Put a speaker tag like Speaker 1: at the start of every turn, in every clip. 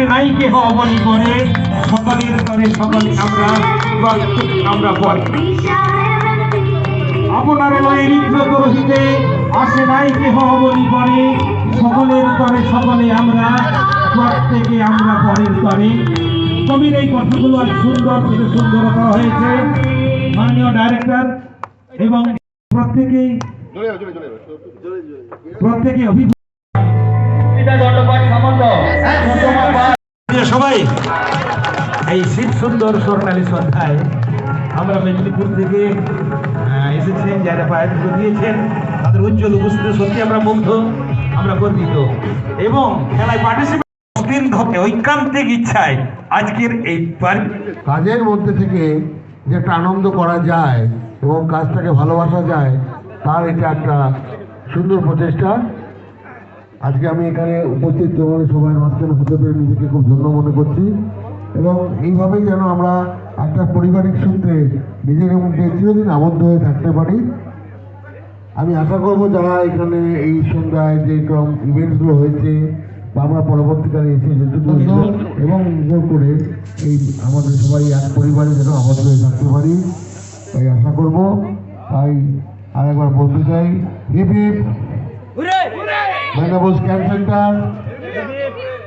Speaker 1: আসে নাই কেহ অবনি করে, সকলের তরে সকলে আমরা পড়ি। আপনার লয়ে ঋদ্ধ রহিতে আসে নাই কেহ অবনি করে, সকলের তরে সকলে আমরা প্রত্যেকে আমরা পরের তরে। কবির এই কথাগুলো আজ সুন্দর থেকে সুন্দর করা হয়েছে মাননীয় ডাইরেক্টর এবং প্রত্যেকেই সবাই এই শীত সুন্দর স্বর্ণালী সন্ধ্যায় আমরা মেদিনীপুর থেকে এসেছেন, যারা পায়ের দিয়েছেন তাদের উজ্জ্বল উপস্থিতি সত্যি আমরা মুগ্ধ, আমরা গর্বিত এবং খেলায় পার্টিসিপেট ঐকান্তিক ইচ্ছায় আজকের এই
Speaker 2: কাজের মধ্যে থেকে যে একটা আনন্দ করা যায় এবং কাজটাকে ভালোবাসা যায়, তার এটা একটা সুন্দর প্রচেষ্টা। আজকে আমি এখানে উপস্থিত তোমাদের সবাই মাঝখানে হতে পেরে নিজেকে খুব ধন্য মনে করছি এবং এইভাবেই যেন আমরা একটা পারিবারিক সূত্রে নিজেদের মধ্যে চিরদিন আবদ্ধ হয়ে থাকতে পারি। আমি আশা করব যারা এখানে এই সন্ধ্যায় যে ইভেন্টসগুলো হয়েছে বা আমরা পরবর্তীকালে এসে যেটুকু এবং এনজয় করে এই আমাদের সবাই এক পরিবারে যেন আবদ্ধ হয়ে থাকতে পারি, তাই আশা করব। তাই আরেকবার বলতে চাই, hip hip Medinipur scan centre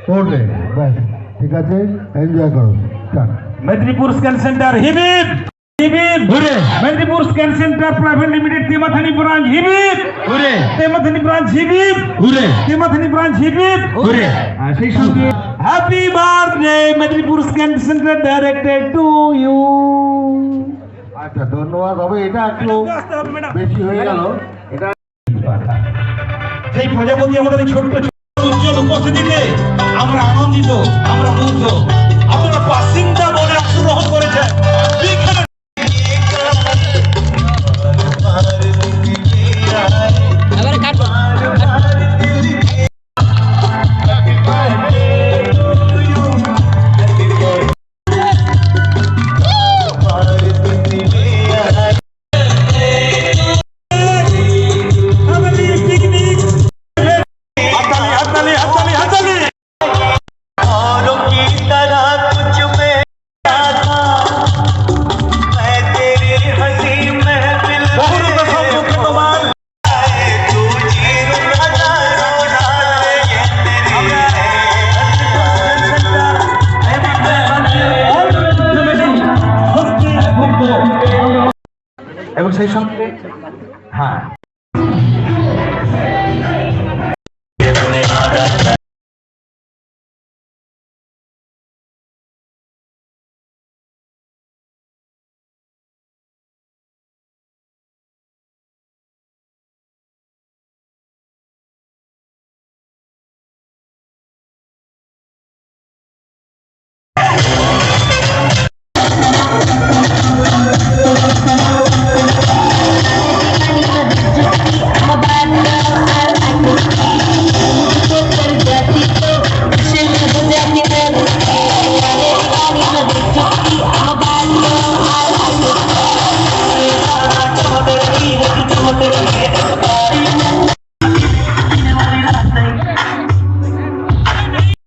Speaker 2: করলে ব্যাস ঠিক আছে, এনজয় করো।
Speaker 1: Medinipur scan centre hip hip hip hip ঘুরে, Medinipur scan centre private limited Temathani branch hip hip ঘুরে, তেমাথানি ব্রাঞ্চ হিপ হিপ ঘুরে, তেমাথানি ব্রাঞ্চ হিপ হিপ ঘুরে। সেই সঙ্গে happy birthday Medinipur scan centre directed to you.
Speaker 2: আচ্ছা ধন্যবাদ। হবে এটা একটু বেশি হয়ে গেল। এটা
Speaker 1: সেই প্রজাপতি আমাদের ছোট্ট উজ্জ্বল উপস্থিতিতে আমরা আনন্দিত, আমরা মুগ্ধ। আপনারা বাসিন্দা বলে অংশগ্রহণ করেছেন। এবং সেই সঙ্গে হ্যাঁ